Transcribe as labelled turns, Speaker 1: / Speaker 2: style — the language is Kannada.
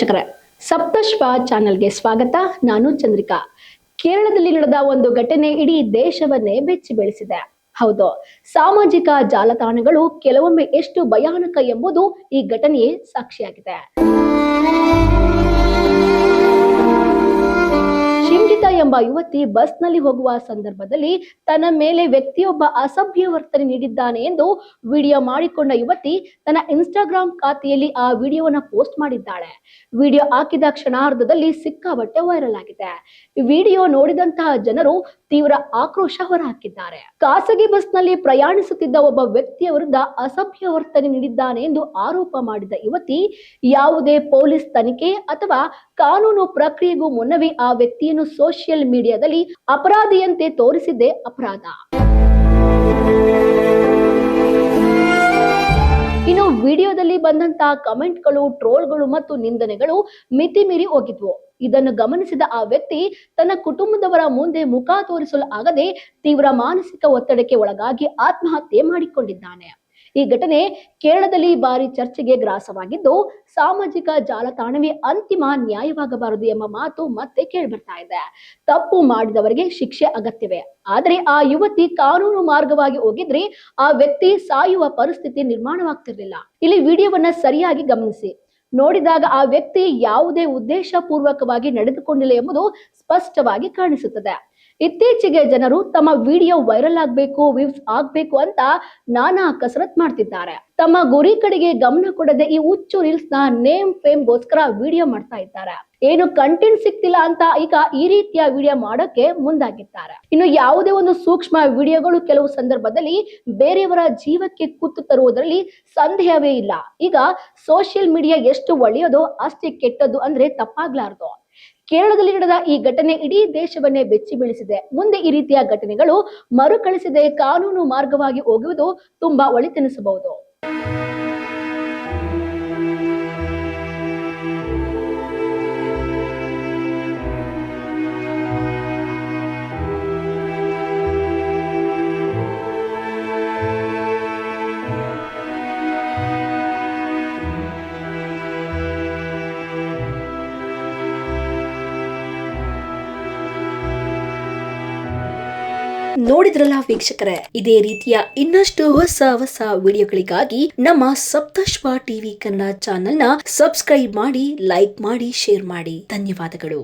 Speaker 1: ವೀಕ್ಷಕರೇ, ಸಪ್ತಶ್ವ ಚಾನೆಲ್ಗೆ ಸ್ವಾಗತ. ನಾನು ಚಂದ್ರಿಕಾ. ಕೇರಳದಲ್ಲಿ ನಡೆದ ಒಂದು ಘಟನೆ ಇಡೀ ದೇಶವನ್ನೇ ಬೆಚ್ಚಿ ಬೀಳಿಸಿದೆ. ಹೌದು, ಸಾಮಾಜಿಕ ಜಾಲತಾಣಗಳು ಕೆಲವೊಮ್ಮೆ ಎಷ್ಟು ಭಯಾನಕ ಎಂಬುದು ಈ ಘಟನೆಯೇ ಸಾಕ್ಷಿಯಾಗಿದೆ. ಶಿಂಜಿತಾ ಎಂಬ ಯುವತಿ ಬಸ್ನಲ್ಲಿ ಹೋಗುವ ಸಂದರ್ಭದಲ್ಲಿ ತನ್ನ ಮೇಲೆ ವ್ಯಕ್ತಿಯೊಬ್ಬ ಅಸಭ್ಯ ವರ್ತನೆ ನೀಡಿದ್ದಾನೆ ಎಂದು ವಿಡಿಯೋ ಮಾಡಿಕೊಂಡ ಯುವತಿ ತನ್ನ ಇನ್ಸ್ಟಾಗ್ರಾಮ್ ಖಾತೆಯಲ್ಲಿ ಆ ವಿಡಿಯೋವನ್ನು ಪೋಸ್ಟ್ ಮಾಡಿದ್ದಾಳೆ. ವಿಡಿಯೋ ಹಾಕಿದ ಕ್ಷಣಾರ್ಧದಲ್ಲಿ ಸಿಕ್ಕಾಪಟ್ಟೆ ವೈರಲ್ ಆಗಿದೆ. ವಿಡಿಯೋ ನೋಡಿದಂತಹ ಜನರು ತೀವ್ರ ಆಕ್ರೋಶ ಹೊರಹಾಕಿದ್ದಾರೆ. ಖಾಸಗಿ ಬಸ್ನಲ್ಲಿ ಪ್ರಯಾಣಿಸುತ್ತಿದ್ದ ಒಬ್ಬ ವ್ಯಕ್ತಿಯ ವಿರುದ್ಧ ಅಸಭ್ಯ ವರ್ತನೆ ನೀಡಿದ್ದಾನೆ ಎಂದು ಆರೋಪ ಮಾಡಿದ ಯುವತಿ, ಯಾವುದೇ ಪೊಲೀಸ್ ತನಿಖೆ ಅಥವಾ ಕಾನೂನು ಪ್ರಕ್ರಿಯೆಗೂ ಮುನ್ನವೇ ಆ ವ್ಯಕ್ತಿಯನ್ನು ಸೋಷಿಯಲ್ ಮೀಡಿಯಾದಲ್ಲಿ ಅಪರಾಧಿಯಂತೆ ತೋರಿಸಿದ್ದೇ ಅಪರಾಧ. ಇನ್ನು ವಿಡಿಯೋದಲ್ಲಿ ಬಂದಂತಹ ಕಮೆಂಟ್ಗಳು, ಟ್ರೋಲ್ಗಳು ಮತ್ತು ನಿಂದನೆಗಳು ಮಿತಿ ಮೀರಿ ಹೋಗಿದ್ವು. ಇದನ್ನು ಗಮನಿಸಿದ ಆ ವ್ಯಕ್ತಿ ತನ್ನ ಕುಟುಂಬದವರ ಮುಂದೆ ಮುಖ ತೋರಿಸಲು ಆಗದೆ ತೀವ್ರ ಮಾನಸಿಕ ಒತ್ತಡಕ್ಕೆ ಒಳಗಾಗಿ ಆತ್ಮಹತ್ಯೆ ಮಾಡಿಕೊಂಡಿದ್ದಾನೆ. ಈ ಘಟನೆ ಕೇರಳದಲ್ಲಿ ಭಾರಿ ಚರ್ಚೆಗೆ ಗ್ರಾಸವಾಗಿದ್ದು, ಸಾಮಾಜಿಕ ಜಾಲತಾಣವೇ ಅಂತಿಮ ನ್ಯಾಯವಾಗಬಾರದು ಎಂಬ ಮಾತು ಮತ್ತೆ ಕೇಳಿಬರ್ತಾ ಇದೆ. ತಪ್ಪು ಮಾಡಿದವರಿಗೆ ಶಿಕ್ಷೆ ಅಗತ್ಯವೇ, ಆದರೆ ಆ ಯುವತಿ ಕಾನೂನು ಮಾರ್ಗವಾಗಿ ಹೋಗಿದ್ರೆ ಆ ವ್ಯಕ್ತಿ ಸಾಯುವ ಪರಿಸ್ಥಿತಿ ನಿರ್ಮಾಣವಾಗ್ತಿರ್ಲಿಲ್ಲ. ಇಲ್ಲಿ ವಿಡಿಯೋವನ್ನ ಸರಿಯಾಗಿ ಗಮನಿಸಿ ನೋಡಿದಾಗ ಆ ವ್ಯಕ್ತಿ ಯಾವುದೇ ಉದ್ದೇಶ ಪೂರ್ವಕವಾಗಿ ನಡೆದುಕೊಂಡಿಲ್ಲ ಎಂಬುದು ಸ್ಪಷ್ಟವಾಗಿ ಕಾಣಿಸುತ್ತದೆ. ಇತ್ತೀಚೆಗೆ ಜನರು ತಮ್ಮ ವಿಡಿಯೋ ವೈರಲ್ ಆಗ್ಬೇಕು, ವ್ಯೂಸ್ ಆಗ್ಬೇಕು ಅಂತ ನಾನಾ ಕಸರತ್ ಮಾಡ್ತಿದ್ದಾರೆ. ತಮ್ಮ ಗುರಿ ಕಡೆಗೆ ಗಮನ ಕೊಡದೆ ಈ ಹುಚ್ಚು ರೀಲ್ಸ್ ನ ನೇಮ್ ಫೇಮ್ ಗೋಸ್ಕರ ವಿಡಿಯೋ ಮಾಡ್ತಾ ಇದ್ದಾರೆ. ಏನು ಕಂಟೆಂಟ್ ಸಿಕ್ತಿಲ್ಲ ಅಂತ ಈಗ ಈ ರೀತಿಯ ವಿಡಿಯೋ ಮಾಡೋಕೆ ಮುಂದಾಗಿದ್ದಾರೆ. ಇನ್ನು ಯಾವುದೇ ಒಂದು ಸೂಕ್ಷ್ಮ ವಿಡಿಯೋಗಳು ಕೆಲವು ಸಂದರ್ಭದಲ್ಲಿ ಬೇರೆಯವರ ಜೀವಕ್ಕೆ ಕುತ್ತು ತರುವುದರಲ್ಲಿ ಸಂದೇಹವೇ ಇಲ್ಲ. ಈಗ ಸೋಷಿಯಲ್ ಮೀಡಿಯಾ ಎಷ್ಟು ಒಳ್ಳೆಯದೋ ಅಷ್ಟೇ ಕೆಟ್ಟದ್ದು ಅಂದ್ರೆ ತಪ್ಪಾಗ್ಲಾರ್ದು. ಕೇರಳದಲ್ಲಿ ನಡೆದ ಈ ಘಟನೆ ಇಡೀ ದೇಶವನ್ನೇ ಬೆಚ್ಚಿ ಬೀಳಿಸಿದೆ. ಮುಂದೆ ಈ ರೀತಿಯ ಘಟನೆಗಳು ಮರುಕಳಿಸದೆ ಕಾನೂನು ಮಾರ್ಗವಾಗಿ ಹೋಗುವುದು ತುಂಬಾ ಒಳಿತೆನಿಸಬಹುದು.
Speaker 2: ನೋಡಿದ್ರಲ್ಲ ವೀಕ್ಷಕರೇ, ಇದೇ ರೀತಿಯ ಇನ್ನಷ್ಟು ಹೊಸ ವಿಡಿಯೋಗಳಿಗಾಗಿ ನಮ್ಮ ಸಪ್ತಶ್ವ ಟಿವಿ ಕನ್ನಡ ಚಾನೆಲ್ನ ಸಬ್ಸ್ಕ್ರೈಬ್ ಮಾಡಿ, ಲೈಕ್ ಮಾಡಿ, ಶೇರ್ ಮಾಡಿ. ಧನ್ಯವಾದಗಳು.